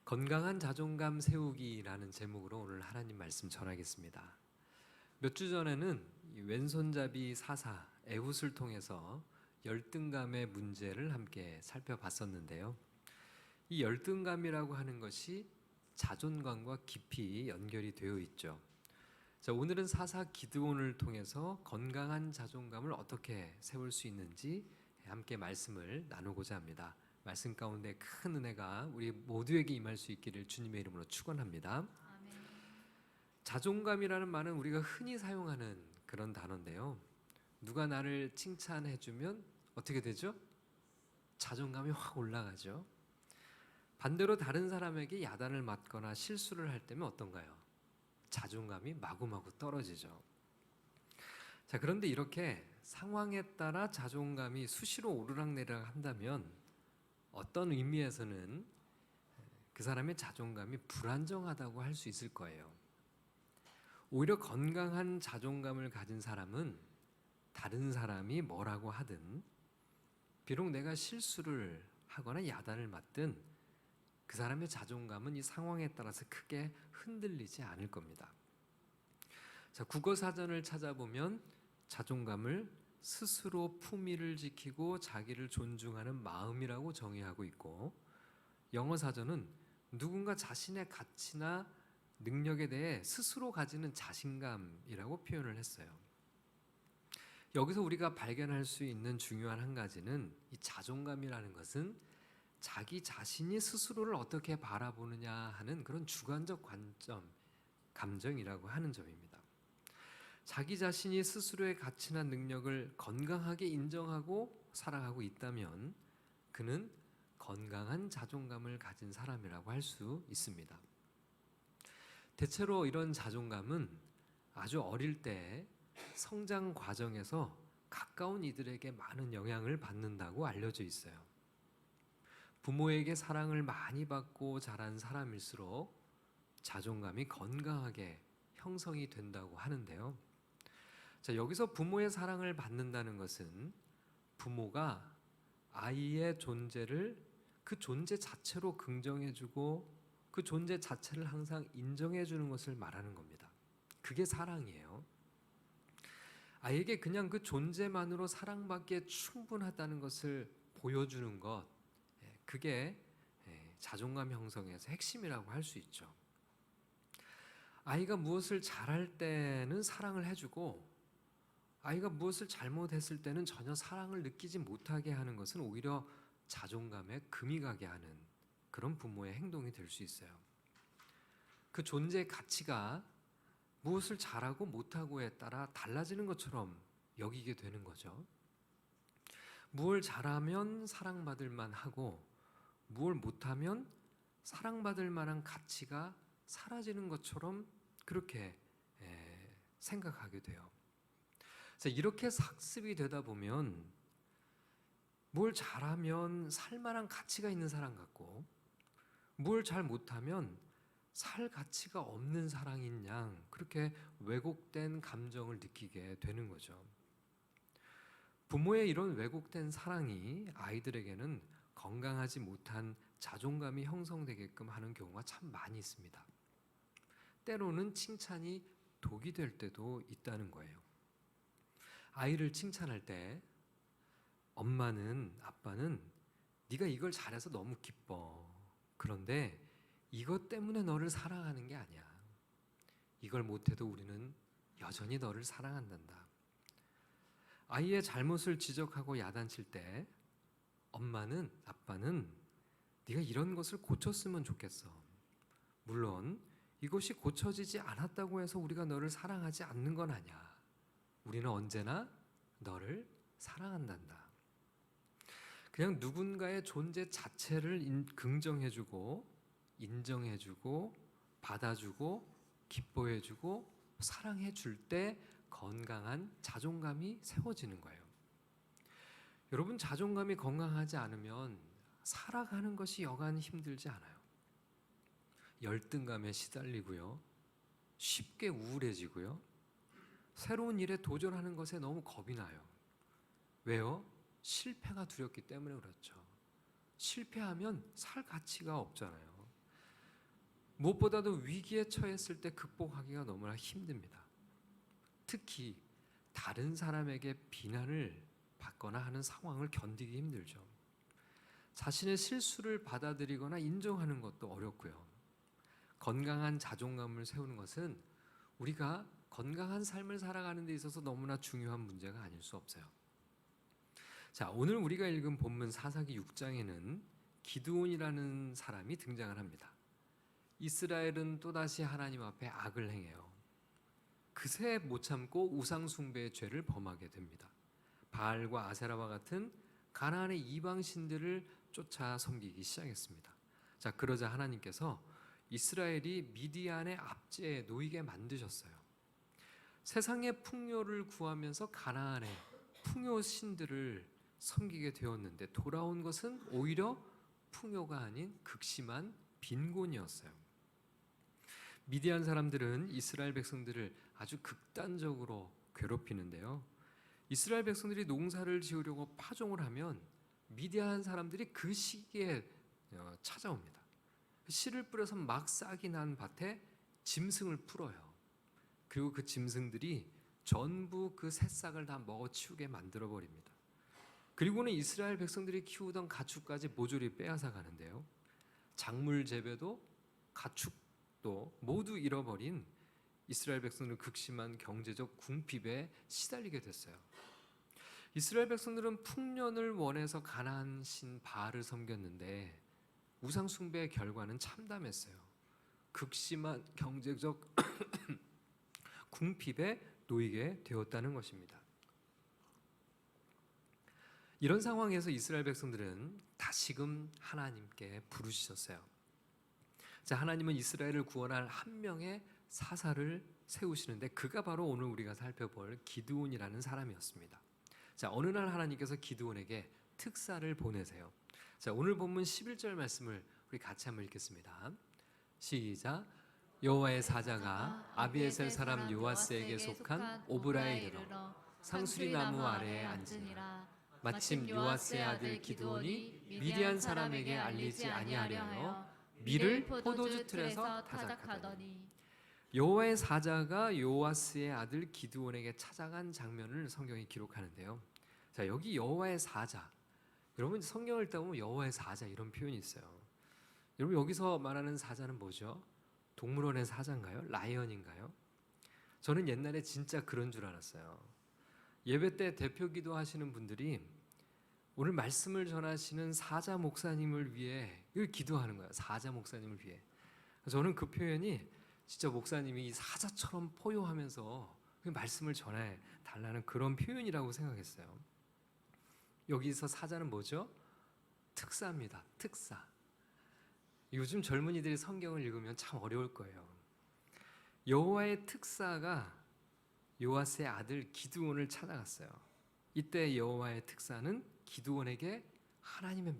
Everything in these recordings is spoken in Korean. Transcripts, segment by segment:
건강한 자존감 세우기라는 제목으로 오늘 하나님 말씀 전하겠습니다. 몇 주 전에는 이 왼손잡이 사사 에훗을 통해서 열등감의 문제를 함께 살펴봤었는데요. 이 열등감이라고 하는 것이 자존감과 깊이 연결이 되어 있죠. 자, 오늘은 사사 기드온을 통해서 건강한 자존감을 어떻게 세울 수 있는지 함께 말씀을 나누고자 합니다. 말씀 가운데 큰 은혜가 우리 모두에게 임할 수 있기를 주님의 이름으로 축원합니다. 아멘. 자존감이라는 말은 우리가 흔히 사용하는 그런 단어인데요. 누가 나를 칭찬해주면 어떻게 되죠? 자존감이 확 올라가죠. 반대로 다른 사람에게 야단을 맞거나 실수를 할 때면 어떤가요? 자존감이 마구마구 떨어지죠. 자, 그런데 이렇게 상황에 따라 자존감이 수시로 오르락내리락 한다면 어떤 의미에서는 그 사람의 자존감이 불안정하다고 할 수 있을 거예요. 오히려 건강한 자존감을 가진 사람은 다른 사람이 뭐라고 하든, 비록 내가 실수를 하거나 야단을 맞든 그 사람의 자존감은 이 상황에 따라서 크게 흔들리지 않을 겁니다. 자, 국어 사전을 찾아보면 자존감을 스스로 품위를 지키고 자기를 존중하는 마음이라고 정의하고 있고, 영어 사전은 누군가 자신의 가치나 능력에 대해 스스로 가지는 자신감이라고 표현을 했어요. 여기서 우리가 발견할 수 있는 중요한 한 가지는 이 자존감이라는 것은 자기 자신이 스스로를 어떻게 바라보느냐 하는 그런 주관적 관점, 감정이라고 하는 점입니다. 자기 자신이 스스로의 가치나 능력을 건강하게 인정하고 살아가고 있다면 그는 건강한 자존감을 가진 사람이라고 할 수 있습니다. 대체로 이런 자존감은 아주 어릴 때 성장 과정에서 가까운 이들에게 많은 영향을 받는다고 알려져 있어요. 부모에게 사랑을 많이 받고 자란 사람일수록 자존감이 건강하게 형성이 된다고 하는데요. 자, 여기서 부모의 사랑을 받는다는 것은 부모가 아이의 존재를 그 존재 자체로 긍정해주고 그 존재 자체를 항상 인정해주는 것을 말하는 겁니다. 그게 사랑이에요. 아이에게 그냥 그 존재만으로 사랑받기에 충분하다는 것을 보여주는 것, 그게 자존감 형성에서 핵심이라고 할 수 있죠. 아이가 무엇을 잘할 때는 사랑을 해주고 아이가 무엇을 잘못했을 때는 전혀 사랑을 느끼지 못하게 하는 것은 오히려 자존감에 금이 가게 하는 그런 부모의 행동이 될 수 있어요. 그 존재의 가치가 무엇을 잘하고 못하고에 따라 달라지는 것처럼 여기게 되는 거죠. 무엇을 잘하면 사랑받을 만하고 무엇을 못하면 사랑받을 만한 가치가 사라지는 것처럼 그렇게 생각하게 돼요. 이렇게 학습이 되다 보면 뭘 잘하면 살만한 가치가 있는 사람 같고 뭘 잘 못하면 살 가치가 없는 사람인 양 그렇게 왜곡된 감정을 느끼게 되는 거죠. 부모의 이런 왜곡된 사랑이 아이들에게는 건강하지 못한 자존감이 형성되게끔 하는 경우가 참 많이 있습니다. 때로는 칭찬이 독이 될 때도 있다는 거예요. 아이를 칭찬할 때 엄마는, 아빠는 네가 이걸 잘해서 너무 기뻐. 그런데 이것 때문에 너를 사랑하는 게 아니야. 이걸 못해도 우리는 여전히 너를 사랑한단다. 아이의 잘못을 지적하고 야단칠 때 엄마는, 아빠는 네가 이런 것을 고쳤으면 좋겠어. 물론 이것이 고쳐지지 않았다고 해서 우리가 너를 사랑하지 않는 건 아니야. 우리는 언제나 너를 사랑한단다. 그냥 누군가의 존재 자체를 긍정해주고 인정해주고 받아주고 기뻐해주고 사랑해줄 때 건강한 자존감이 세워지는 거예요. 여러분, 자존감이 건강하지 않으면 살아가는 것이 여간 힘들지 않아요. 열등감에 시달리고요. 쉽게 우울해지고요. 새로운 일에 도전하는 것에 너무 겁이 나요. 왜요? 실패가 두렵기 때문에 그렇죠. 실패하면 살 가치가 없잖아요. 무엇보다도 위기에 처했을 때 극복하기가 너무나 힘듭니다. 특히 다른 사람에게 비난을 받거나 하는 상황을 견디기 힘들죠. 자신의 실수를 받아들이거나 인정하는 것도 어렵고요. 건강한 자존감을 세우는 것은 우리가 건강한 삶을 살아가는 데 있어서 너무나 중요한 문제가 아닐 수 없어요. 자, 오늘 우리가 읽은 본문 사사기 6장에는 기드온이라는 사람이 등장을 합니다. 이스라엘은 또다시 하나님 앞에 악을 행해요. 그새 못 참고 우상 숭배의 죄를 범하게 됩니다. 바알과 아세라와 같은 가나안의 이방 신들을 쫓아 섬기기 시작했습니다. 자, 그러자 하나님께서 이스라엘이 미디안의 압제에 놓이게 만드셨어요. 세상의 풍요를 구하면서 가나안의 풍요 신들을 섬기게 되었는데 돌아온 것은 오히려 풍요가 아닌 극심한 빈곤이었어요. 미디안 사람들은 이스라엘 백성들을 아주 극단적으로 괴롭히는데요. 이스라엘 백성들이 농사를 지으려고 파종을 하면 미디안 사람들이 그 시기에 찾아옵니다. 씨를 뿌려서 막 싹이 난 밭에 짐승을 풀어요. 그리고 그 짐승들이 전부 그 새싹을 다 먹어치우게 만들어 버립니다. 그리고는 이스라엘 백성들이 키우던 가축까지 모조리 빼앗아 가는데요. 작물 재배도 가축도 모두 잃어버린 이스라엘 백성들은 극심한 경제적 궁핍에 시달리게 됐어요. 이스라엘 백성들은 풍년을 원해서 가나안 신 바알을 섬겼는데 우상 숭배의 결과는 참담했어요. 극심한 경제적 궁핍에 놓이게 되었다는 것입니다. 이런 상황에서 이스라엘 백성들은 다시금 하나님께 부르짖었어요. 자, 하나님은 이스라엘을 구원할 한 명의 사사를 세우시는데 그가 바로 오늘 우리가 살펴볼 기드온이라는 사람이었습니다. 자, 어느 날 하나님께서 기드온에게 특사를 보내세요. 자, 오늘 본문 11절 말씀을 우리 같이 한번 읽겠습니다. 시작. 여호와의 사자가 아비에셀 사람 요아스에게 속한 오브라에 이르러 상수리 나무 아래에 앉으니라. 마침 요아스의 아들 기드온이 미디안 사람에게 알리지 아니하려 하여 밀을 포도주 틀에서 타작하더니. 여호와의 사자가 요아스의 아들 기드온에게 찾아간 장면을 성경이 기록하는데요. 자, 여기 여호와의 사자, 여러분 성경을 읽다 보면 여호와의 사자 이런 표현이 있어요. 여러분 여기서 말하는 사자는 뭐죠? 동물원의 사자인가요? 라이언인가요? 저는 옛날에 진짜 그런 줄 알았어요. 예배 때 대표 기도하시는 분들이 오늘 말씀을 전하시는 사자 목사님을 위해 기도하는 거예요. 사자 목사님을 위해. 저는 그 표현이 진짜 목사님이 사자처럼 포효하면서 말씀을 전해 달라는 그런 표현이라고 생각했어요. 여기서 사자는 뭐죠? 특사입니다. 특사. 요즘 젊은이들이 성경을 읽으면 참 어려울 거예요. 여호와의 특사가 요아스의 아들 기드온을 찾아갔어요. 이때 여호와의 특사는 기드온에게 하나님의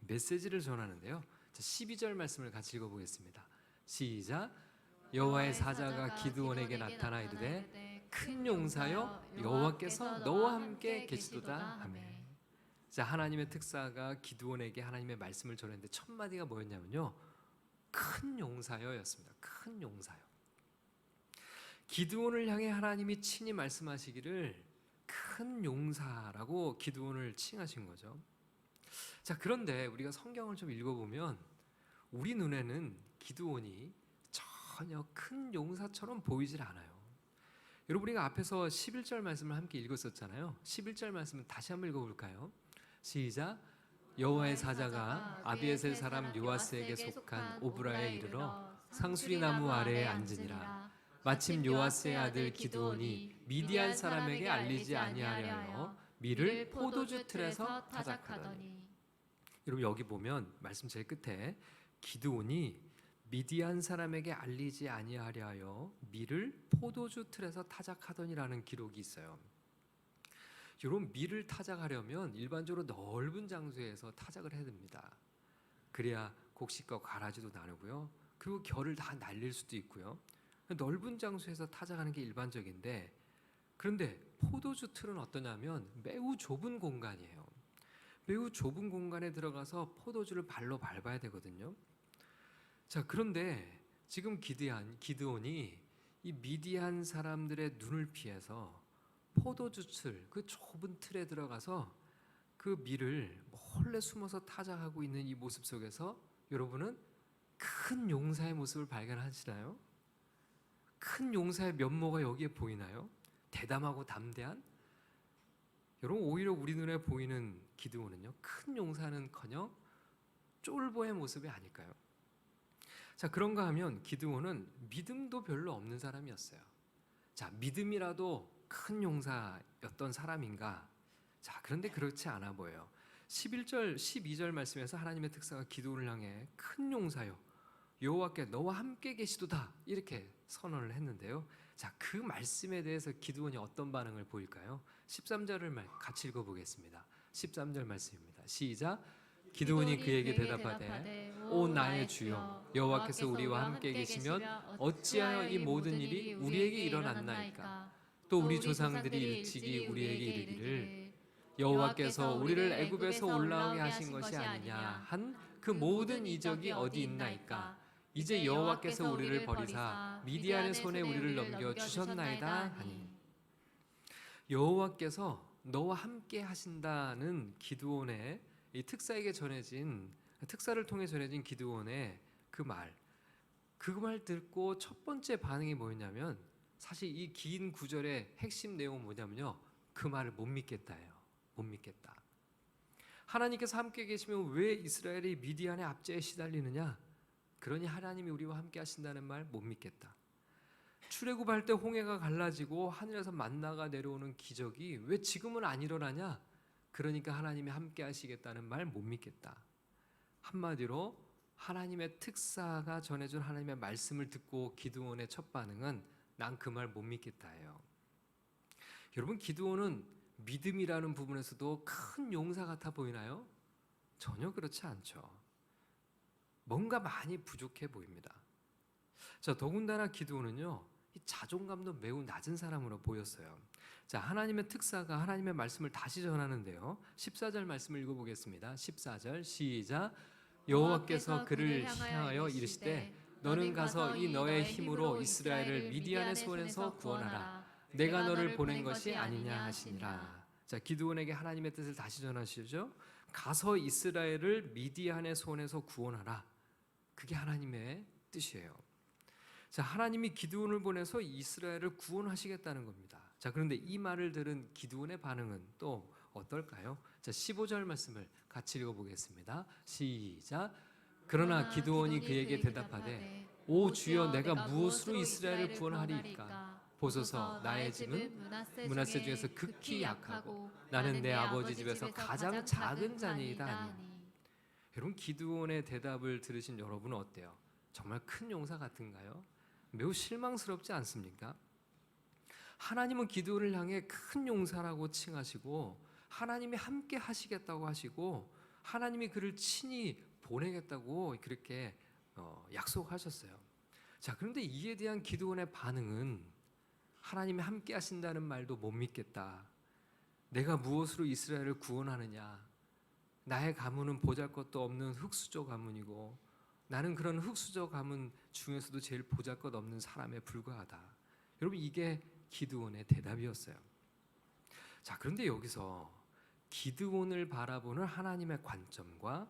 메시지를 전하는데요. 12절 말씀을 같이 읽어보겠습니다. 시작. 여호와의 사자가 기드온에게 나타나 이르되 큰 용사여 여호와께서 너와 함께 계시도다 하매. 자, 하나님의 특사가 기드온에게 하나님의 말씀을 전했는데 첫 마디가 뭐였냐면요, 큰 용사여였습니다. 큰 용사여. 기드온을 향해 하나님이 친히 말씀하시기를 큰 용사라고 기드온을 칭하신 거죠. 자, 그런데 우리가 성경을 좀 읽어보면 우리 눈에는 기드온이 전혀 큰 용사처럼 보이질 않아요. 여러분, 우리가 앞에서 11절 말씀을 함께 읽었었잖아요. 11절 말씀은 다시 한번 읽어볼까요? 시작. 여호와의 사자가 아비에셀 사람 요아스에게 속한 오브라에 이르러 상수리 나무 아래에 앉으니라. 마침 요아스의 아들 기드온이 미디안 사람에게 알리지 아니하려 하여 밀을 포도주 틀에서 타작하더니. 여러분 여기 보면 말씀 제일 끝에 기드온이 미디안 사람에게 알리지 아니하려 하여 밀을 포도주 틀에서 타작하더니라는 기록이 있어요. 여러분, 밀을 타작하려면 일반적으로 넓은 장소에서 타작을 해야 됩니다. 그래야 곡식과 가라지도 나누고요. 그리고 결을 다 날릴 수도 있고요. 넓은 장소에서 타작하는 게 일반적인데, 그런데 포도주 틀은 어떠냐면 매우 좁은 공간이에요. 매우 좁은 공간에 들어가서 포도주를 발로 밟아야 되거든요. 자, 그런데 지금 기드온이 이 미디안 사람들의 눈을 피해서 포도주틀 그 좁은 틀에 들어가서 그 밀을 몰래 숨어서 타작하고 있는 이 모습 속에서 여러분은 큰 용사의 모습을 발견하시나요? 큰 용사의 면모가 여기에 보이나요? 대담하고 담대한? 여러분, 오히려 우리 눈에 보이는 기드온은요, 큰 용사는커녕 쫄보의 모습이 아닐까요? 자, 그런가 하면 기드온은 믿음도 별로 없는 사람이었어요. 자, 믿음이라도 큰 용사였던 사람인가? 자, 그런데 그렇지 않아 보여요. 11절, 12절 말씀에서 하나님의 특사가 기드온을 향해 큰 용사요, 여호와께 너와 함께 계시도다, 이렇게 선언을 했는데요. 자, 그 말씀에 대해서 기드온이 어떤 반응을 보일까요? 13절을 같이 읽어보겠습니다. 13절 말씀입니다. 시작. 기드온이 그에게 대답하되 오 나의 주여, 여호와께서 우리와 함께 계시면 어찌하여 이 모든 일이 우리에게 일어났나이까? 또 우리 조상들이 일찍이 우리에게 이르기를 여호와께서 우리를 애굽에서 올라오게 하신 것이 아니냐 한 그 모든 이적이 어디 있나이까? 이제 여호와께서 우리를 버리사 미디안의 손에 우리를 넘겨 주셨나이다 하니, 여호와께서 너와 함께 하신다는 기드온의 이 특사에게 전해진, 특사를 통해 전해진 기드온의 그 말 듣고 첫 번째 반응이 뭐였냐면, 사실 이 긴 구절의 핵심 내용은 뭐냐면요, 그 말을 못 믿겠다예요. 못 믿겠다. 하나님께서 함께 계시면 왜 이스라엘이 미디안의 압제에 시달리느냐? 그러니 하나님이 우리와 함께 하신다는 말 못 믿겠다. 출애굽할 때 홍해가 갈라지고 하늘에서 만나가 내려오는 기적이 왜 지금은 안 일어나냐? 그러니까 하나님이 함께 하시겠다는 말 못 믿겠다. 한마디로 하나님의 특사가 전해준 하나님의 말씀을 듣고 기드온의 첫 반응은 난 그 말 못 믿겠다예요. 여러분, 기드온은 믿음이라는 부분에서도 큰 용사 같아 보이나요? 전혀 그렇지 않죠. 뭔가 많이 부족해 보입니다. 자, 더군다나 기드온은요, 이 자존감도 매우 낮은 사람으로 보였어요. 자, 하나님의 특사가 하나님의 말씀을 다시 전하는데요. 14절 말씀을 읽어보겠습니다. 14절 시작. 여호와께서 그를 향하여 이르시되 너는 가서 이 너의 힘으로 이스라엘을 미디안의 손에서 구원하라. 내가 너를 보낸 것이 아니냐 하시니라. 자, 기드온에게 하나님의 뜻을 다시 전하시죠. 가서 이스라엘을 미디안의 손에서 구원하라. 그게 하나님의 뜻이에요. 자, 하나님이 기드온을 보내서 이스라엘을 구원하시겠다는 겁니다. 자, 그런데 이 말을 들은 기드온의 반응은 또 어떨까요? 자, 15절 말씀을 같이 읽어보겠습니다. 시작. 그러나 기드온이 그에게 대답하되 오 주여, 내가 무엇으로 이스라엘을 구원하리이까? 보소서, 나의 집은 므낫세 중에서 극히 약하고 나는 내 아버지 집에서 가장 작은 자니이다 하니. 여러분, 기드온의 대답을 들으신 여러분은 어때요? 정말 큰 용사 같은가요? 매우 실망스럽지 않습니까? 하나님은 기드온을 향해 큰 용사라고 칭하시고 하나님이 함께 하시겠다고 하시고 하나님이 그를 친히 보내겠다고 그렇게 약속하셨어요. 자, 그런데 이에 대한 기드온의 반응은 하나님이 함께 하신다는 말도 못 믿겠다. 내가 무엇으로 이스라엘을 구원하느냐? 나의 가문은 보잘것도 없는 흙수저 가문이고 나는 그런 흙수저 가문 중에서도 제일 보잘것없는 사람에 불과하다. 여러분, 이게 기드온의 대답이었어요. 자, 그런데 여기서 기드온을 바라보는 하나님의 관점과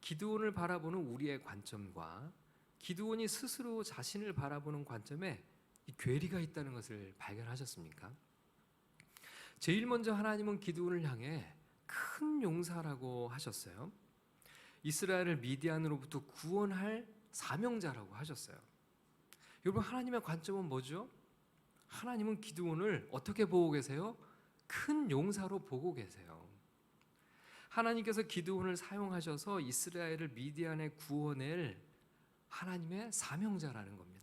기드온을 바라보는 우리의 관점과 기드온이 스스로 자신을 바라보는 관점에 이 괴리가 있다는 것을 발견하셨습니까? 제일 먼저 하나님은 기드온을 향해 큰 용사라고 하셨어요. 이스라엘을 미디안으로부터 구원할 사명자라고 하셨어요. 여러분, 하나님의 관점은 뭐죠? 하나님은 기드온을 어떻게 보고 계세요? 큰 용사로 보고 계세요. 하나님께서 기드온을 사용하셔서 이스라엘을 미디안에 구원할 하나님의 사명자라는 겁니다.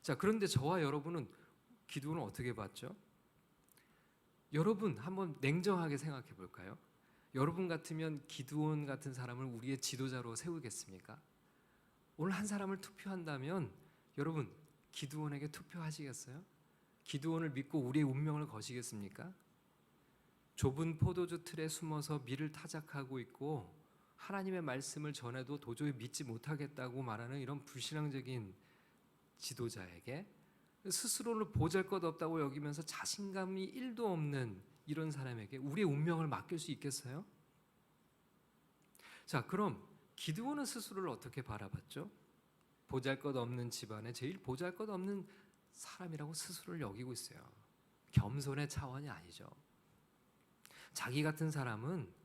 자, 그런데 저와 여러분은 기드온을 어떻게 봤죠? 여러분, 한번 냉정하게 생각해 볼까요? 여러분 같으면 기드온 같은 사람을 우리의 지도자로 세우겠습니까? 오늘 한 사람을 투표한다면 여러분, 기드온에게 투표하시겠어요? 기드온을 믿고 우리의 운명을 거시겠습니까? 좁은 포도주 틀에 숨어서 밀을 타작하고 있고 하나님의 말씀을 전해도 도저히 믿지 못하겠다고 말하는 이런 불신앙적인 지도자에게, 스스로를 보잘것없다고 여기면서 자신감이 1도 없는 이런 사람에게 우리의 운명을 맡길 수 있겠어요? 자, 그럼 기드온은 스스로를 어떻게 바라봤죠? 보잘것없는 집안에 제일 보잘것없는 사람이라고 스스로를 여기고 있어요. 겸손의 차원이 아니죠. 자기 같은 사람은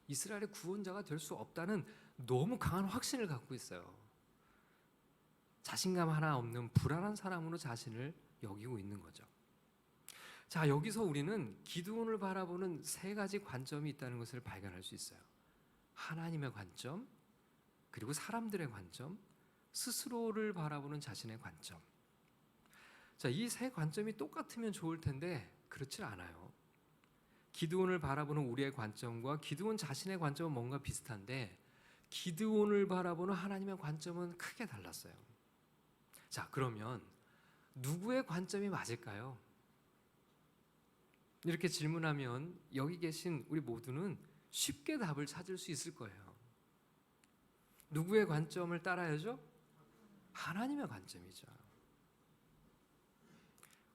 이스라엘의 구원자가 될 수 없다는 너무 강한 확신을 갖고 있어요. 자신감 하나 없는 불안한 사람으로 자신을 여기고 있는 거죠. 자, 여기서 우리는 기드온을 바라보는 세 가지 관점이 있다는 것을 발견할 수 있어요. 하나님의 관점, 그리고 사람들의 관점, 스스로를 바라보는 자신의 관점. 자, 이 세 관점이 똑같으면 좋을 텐데 그렇지 않아요. 기드온을 바라보는 우리의 관점과 기드온 자신의 관점은 뭔가 비슷한데 기드온을 바라보는 하나님의 관점은 크게 달랐어요. 자, 그러면 누구의 관점이 맞을까요? 이렇게 질문하면 여기 계신 우리 모두는 쉽게 답을 찾을 수 있을 거예요. 누구의 관점을 따라야죠? 하나님의 관점이죠.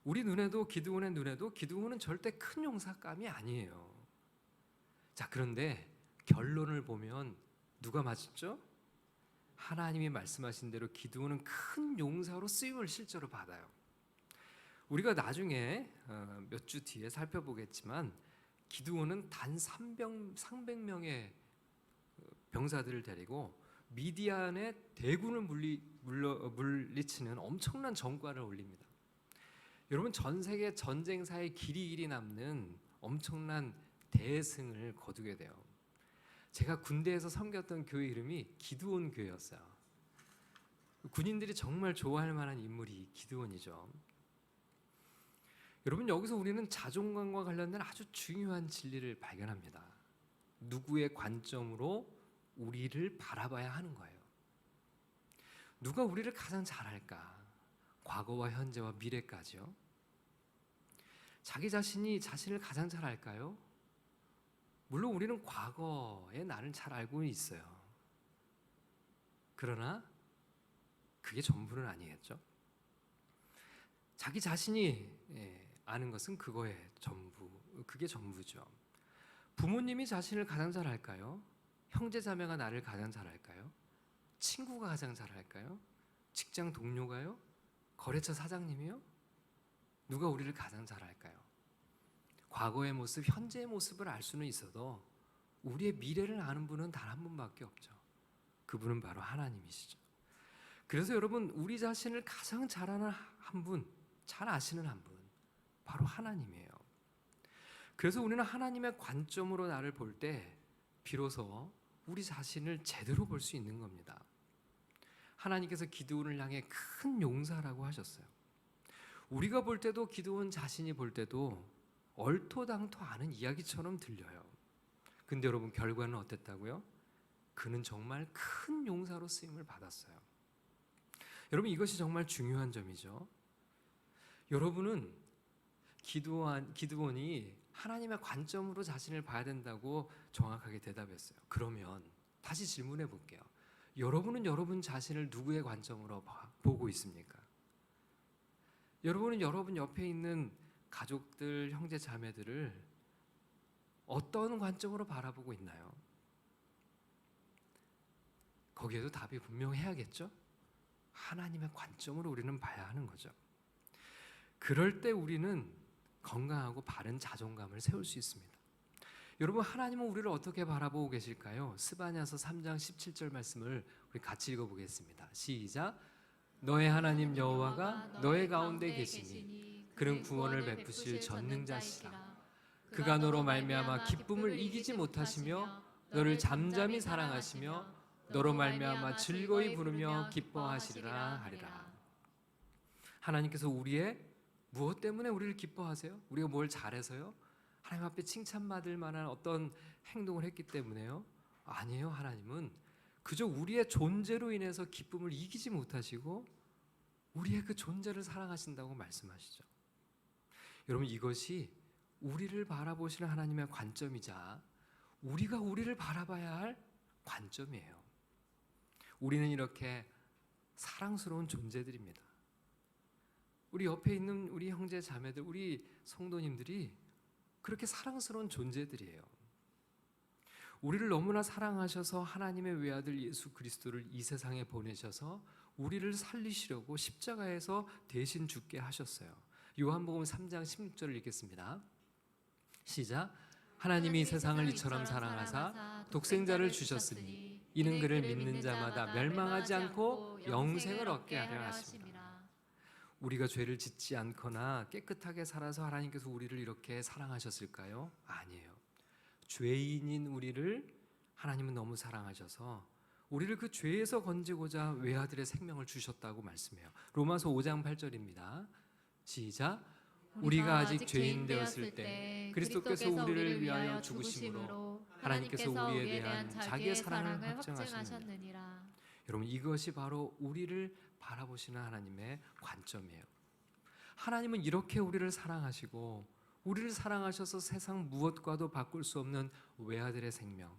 우리 눈에도, 기드온의 눈에도 기드온은 절대 큰 용사감이 아니에요. 자, 그런데 결론을 보면 누가 맞죠? 하나님이 말씀하신 대로 기드온은 큰 용사로 쓰임을 실제로 받아요. 우리가 나중에 몇 주 뒤에 살펴보겠지만 기드온은 단 300명의 병사들을 데리고 미디안의 대군을 물리치는 엄청난 전과를 올립니다. 여러분, 전 세계 전쟁사에 길이 남는 엄청난 대승을 거두게 돼요. 제가 군대에서 섬겼던 교회 이름이 기드온 교회였어요. 군인들이 정말 좋아할 만한 인물이 기드온이죠. 여러분, 여기서 우리는 자존감과 관련된 아주 중요한 진리를 발견합니다. 누구의 관점으로 우리를 바라봐야 하는 거예요. 누가 우리를 가장 잘 알까? 과거와 현재와 미래까지요. 자기 자신이 자신을 가장 잘 알까요? 물론 우리는 과거의 나를 잘 알고 있어요. 그러나 그게 전부는 아니겠죠. 자기 자신이 아는 것은 그게 전부죠. 부모님이 자신을 가장 잘 알까요? 형제 자매가 나를 가장 잘 알까요? 친구가 가장 잘 알까요? 직장 동료가요? 거래처 사장님이요? 누가 우리를 가장 잘 알까요? 과거의 모습, 현재의 모습을 알 수는 있어도 우리의 미래를 아는 분은 단 한 분밖에 없죠. 그분은 바로 하나님이시죠. 그래서 여러분, 우리 자신을 가장 잘 아는 한 분, 잘 아시는 한 분, 바로 하나님이에요. 그래서 우리는 하나님의 관점으로 나를 볼 때 비로소 우리 자신을 제대로 볼 수 있는 겁니다. 하나님께서 기드온을 향해 큰 용사라고 하셨어요. 우리가 볼 때도, 기드온 자신이 볼 때도 얼토당토 않은 이야기처럼 들려요. 근데 여러분, 결과는 어땠다고요? 그는 정말 큰 용사로 쓰임을 받았어요. 여러분, 이것이 정말 중요한 점이죠. 여러분은 기드온이 하나님의 관점으로 자신을 봐야 된다고 정확하게 대답했어요. 그러면 다시 질문해 볼게요. 여러분은 여러분 자신을 누구의 관점으로 보고 있습니까? 여러분은 여러분 옆에 있는 가족들, 형제 자매들을 어떤 관점으로 바라보고 있나요? 거기에도 답이 분명해야겠죠? 하나님의 관점으로 우리는 봐야 하는 거죠. 그럴 때 우리는 건강하고 바른 자존감을 세울 수 있습니다. 여러분, 하나님은 우리를 어떻게 바라보고 계실까요? 스바냐서 3장 17절 말씀을 우리 같이 읽어보겠습니다. 시작. 너의 하나님 여호와가 너의 가운데 계시니 그는 구원을 베푸실 전능자시라. 그가 너로 말미암아 기쁨을 이기지 못하시며 너를 잠잠히 사랑하시며 너로 말미암아 즐거이 부르며 기뻐하시리라 하리라. 하나님께서 무엇 때문에 우리를 기뻐하세요? 우리가 뭘 잘해서요? 하나님 앞에 칭찬받을 만한 어떤 행동을 했기 때문에요? 아니에요. 하나님은 그저 우리의 존재로 인해서 기쁨을 이기지 못하시고 우리의 그 존재를 사랑하신다고 말씀하시죠. 여러분, 이것이 우리를 바라보시는 하나님의 관점이자 우리가 우리를 바라봐야 할 관점이에요. 우리는 이렇게 사랑스러운 존재들입니다. 우리 옆에 있는 우리 형제 자매들, 우리 성도님들이 그렇게 사랑스러운 존재들이에요. 우리를 너무나 사랑하셔서 하나님의 외아들 예수 그리스도를 이 세상에 보내셔서 우리를 살리시려고 십자가에서 대신 죽게 하셨어요. 요한복음 3장 16절을 읽겠습니다. 시작. 하나님이 세상을 이처럼 사랑하사 독생자를 주셨으니 이는 그를 믿는 자마다 멸망하지 않고 영생을 얻게 하려 하심이라. 우리가 죄를 짓지 않거나 깨끗하게 살아서 하나님께서 우리를 이렇게 사랑하셨을까요? 아니에요. 죄인인 우리를 하나님은 너무 사랑하셔서 우리를 그 죄에서 건지고자 외아들의 생명을 주셨다고 말씀해요. 로마서 5장 8절입니다. 시작. 우리가 아직 죄인 되었을 때 그리스도께서 우리를 위하여 죽으심으로 하나님께서 우리에 대한 자기의 사랑을 확증하셨느니라. 여러분, 이것이 바로 우리를 바라보시는 하나님의 관점이에요. 하나님은 이렇게 우리를 사랑하시고 우리를 사랑하셔서 세상 무엇과도 바꿀 수 없는 외아들의 생명,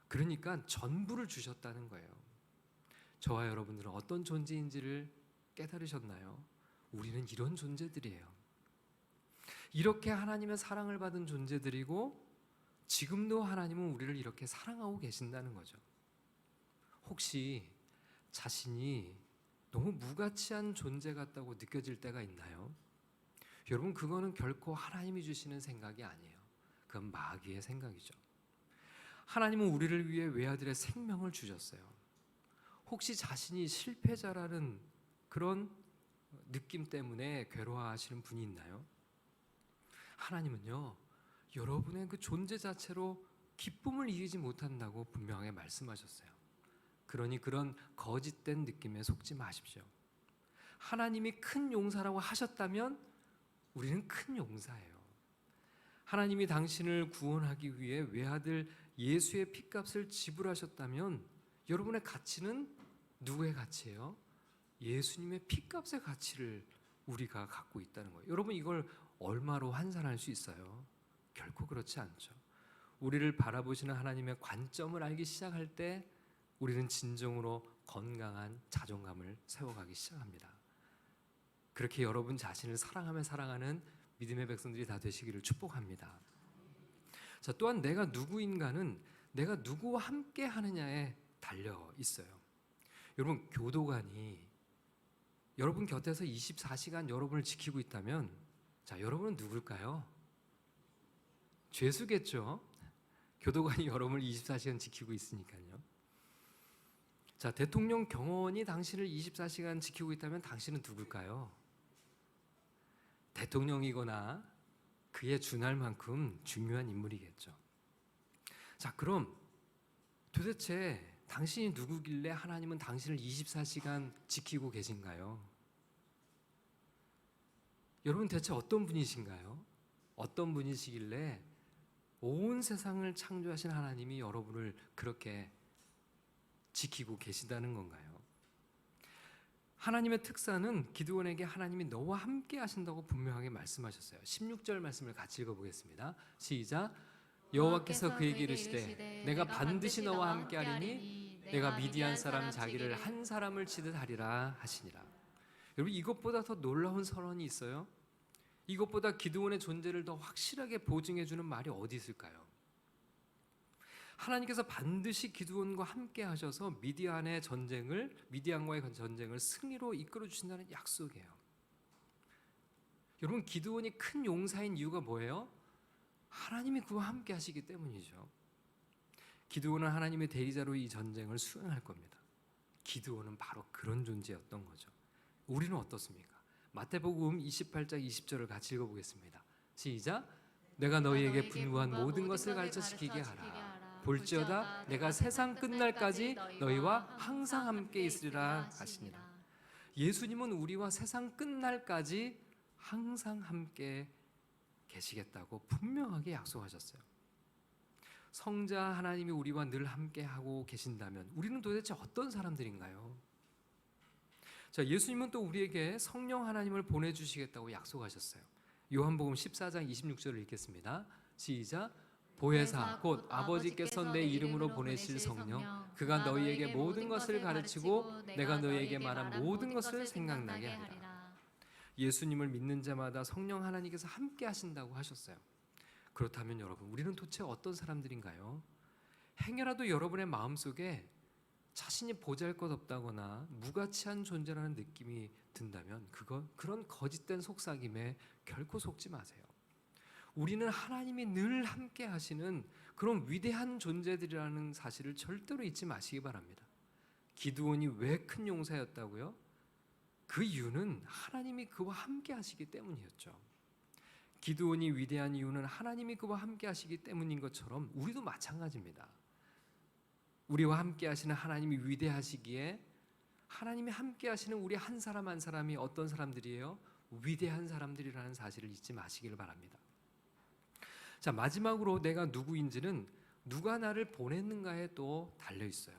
그러니까 전부를 주셨다는 거예요. 저와 여러분들은 어떤 존재인지를 깨달으셨나요? 우리는 이런 존재들이에요. 이렇게 하나님의 사랑을 받은 존재들이고 지금도 하나님은 우리를 이렇게 사랑하고 계신다는 거죠. 혹시 자신이 너무 무가치한 존재 같다고 느껴질 때가 있나요? 여러분, 그거는 결코 하나님이 주시는 생각이 아니에요. 그건 마귀의 생각이죠. 하나님은 우리를 위해 외아들의 생명을 주셨어요. 혹시 자신이 실패자라는 그런 느낌 때문에 괴로워하시는 분이 있나요? 하나님은요, 여러분의 그 존재 자체로 기쁨을 이기지 못한다고 분명하게 말씀하셨어요. 그러니 그런 거짓된 느낌에 속지 마십시오. 하나님이 큰 용사라고 하셨다면 우리는 큰 용사예요. 하나님이 당신을 구원하기 위해 외아들 예수의 핏값을 지불하셨다면 여러분의 가치는 누구의 가치예요? 예수님의 핏값의 가치를 우리가 갖고 있다는 거예요. 여러분, 이걸 얼마로 환산할 수 있어요? 결코 그렇지 않죠. 우리를 바라보시는 하나님의 관점을 알기 시작할 때 우리는 진정으로 건강한 자존감을 세워가기 시작합니다. 그렇게 여러분 자신을 사랑하며 사랑하는 믿음의 백성들이 다 되시기를 축복합니다. 자, 또한 내가 누구인가는 내가 누구와 함께 하느냐에 달려 있어요. 여러분, 교도관이 여러분 곁에서 24시간 여러분을 지키고 있다면, 자, 여러분은 누굴까요? 죄수겠죠. 교도관이 여러분을 24시간 지키고 있으니까요. 자, 대통령 경호원이 당신을 24시간 지키고 있다면 당신은 누굴까요? 대통령이거나 그에 준할 만큼 중요한 인물이겠죠. 자, 그럼 도대체 당신이 누구길래 하나님은 당신을 24시간 지키고 계신가요? 여러분, 대체 어떤 분이신가요? 어떤 분이시길래 온 세상을 창조하신 하나님이 여러분을 그렇게 지키고 계시다는 건가요? 하나님의 특사는 기드온에게 하나님이 너와 함께 하신다고 분명하게 말씀하셨어요. 16절 말씀을 같이 읽어보겠습니다. 시작. 여호와께서 그에게 이르시되 내가 반드시 너와 함께 하리니 내가 미디안 사람 자기를 한 사람을 치듯 하리라 하시니라. 여러분, 이것보다 더 놀라운 선언이 있어요? 이것보다 기드온의 존재를 더 확실하게 보증해 주는 말이 어디 있을까요? 하나님께서 반드시 기드온과 함께 하셔서 미디안과의 전쟁을 승리로 이끌어 주신다는 약속이에요. 여러분, 기드온이 큰 용사인 이유가 뭐예요? 하나님이 그와 함께 하시기 때문이죠. 기드온은 하나님의 대리자로 이 전쟁을 수행할 겁니다. 기드온은 바로 그런 존재였던 거죠. 우리는 어떻습니까? 마태복음 28장 20절을 같이 읽어보겠습니다. 시작. 내가 너희에게 분부한 모든 것을 가르쳐 지키게 하라. 볼지어다 내가 세상 끝날까지 너희와 항상 함께 있으리라 하시니라. 예수님은 우리와 세상 끝날까지 항상 함께 계시겠다고 분명하게 약속하셨어요. 성자 하나님이 우리와 늘 함께 하고 계신다면 우리는 도대체 어떤 사람들인가요? 자, 예수님은 또 우리에게 성령 하나님을 보내주시겠다고 약속하셨어요. 요한복음 14장 26절을 읽겠습니다. 시작. 보혜사 곧 아버지께서 내 이름으로 보내실 성령 그가 너희에게 모든 것을 가르치고 내가 너희에게 말한 모든 것을 생각나게 하리라. 예수님을 믿는 자마다 성령 하나님께서 함께 하신다고 하셨어요. 그렇다면 여러분, 우리는 도대체 어떤 사람들인가요? 행여라도 여러분의 마음속에 자신이 보잘것없다거나 무가치한 존재라는 느낌이 든다면 그런 거짓된 속삭임에 결코 속지 마세요. 우리는 하나님이 늘 함께 하시는 그런 위대한 존재들이라는 사실을 절대로 잊지 마시기 바랍니다. 기드온이 왜 큰 용사였다고요? 그 이유는 하나님이 그와 함께 하시기 때문이었죠. 기드온이 위대한 이유는 하나님이 그와 함께 하시기 때문인 것처럼 우리도 마찬가지입니다. 우리와 함께 하시는 하나님이 위대하시기에 하나님이 함께 하시는 우리 한 사람 한 사람이 어떤 사람들이에요? 위대한 사람들이라는 사실을 잊지 마시기를 바랍니다. 자, 마지막으로 내가 누구인지는 누가 나를 보냈는가에 또 달려 있어요.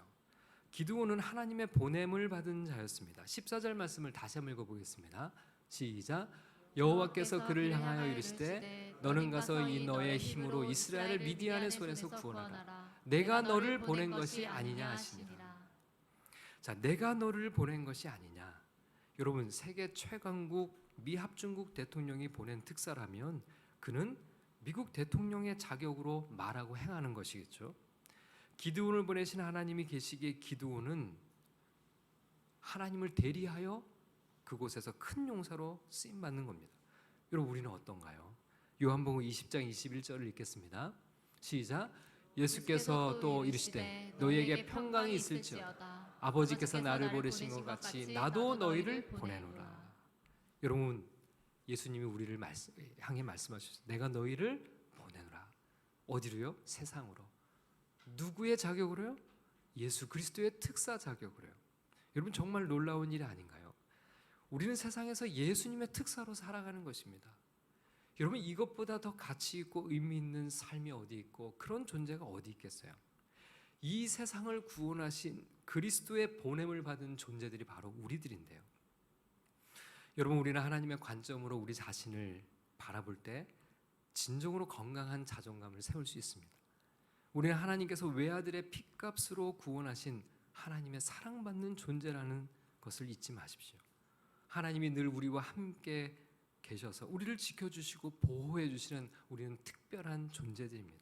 기드온은 하나님의 보냄을 받은 자였습니다. 14절 말씀을 다시 한번 읽어보겠습니다. 시작. 여호와께서 그를 향하여 이르시되 너는 가서 이 너의 힘으로 이스라엘을 미디안의 손에서 구원하라. 내가 너를 보낸 것이 아니냐 하시니라. 자, 내가 너를 보낸 것이 아니냐. 여러분, 세계 최강국 미합중국 대통령이 보낸 특사라면 그는 미국 대통령의 자격으로 말하고 행하는 것이겠죠. 기드온을 보내신 하나님이 계시기에 기드온은 하나님을 대리하여 그곳에서 큰 용사로 쓰임 받는 겁니다. 여러분, 우리는 어떤가요? 요한복음 20장 21절을 읽겠습니다. 시작. 예수께서 또 이르시되 너희에게 평강이 있을지어다. 아버지께서 나를 보내신 것 같이 나도 너희를 보내노라. 여러분, 예수님이 우리를 향해 말씀하셨어요. 내가 너희를 보내노라. 어디로요? 세상으로. 누구의 자격으로요? 예수 그리스도의 특사 자격으로요. 여러분, 정말 놀라운 일이 아닌가요? 우리는 세상에서 예수님의 특사로 살아가는 것입니다. 여러분, 이것보다 더 가치 있고 의미 있는 삶이 어디 있고 그런 존재가 어디 있겠어요? 이 세상을 구원하신 그리스도의 보냄을 받은 존재들이 바로 우리들인데요. 여러분, 우리는 하나님의 관점으로 우리 자신을 바라볼 때 진정으로 건강한 자존감을 세울 수 있습니다. 우리는 하나님께서 외아들의 핏값으로 구원하신 하나님의 사랑받는 존재라는 것을 잊지 마십시오. 하나님이 늘 우리와 함께 계셔서 우리를 지켜주시고 보호해 주시는 우리는 특별한 존재들입니다.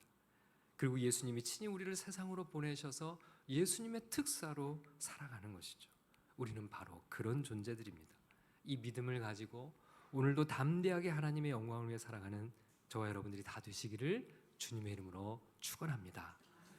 그리고 예수님이 친히 우리를 세상으로 보내셔서 예수님의 특사로 살아가는 것이죠. 우리는 바로 그런 존재들입니다. 이 믿음을 가지고 오늘도 담대하게 하나님의 영광을 위해 살아가는 저와 여러분들이 다 되시기를 주님의 이름으로 축원합니다.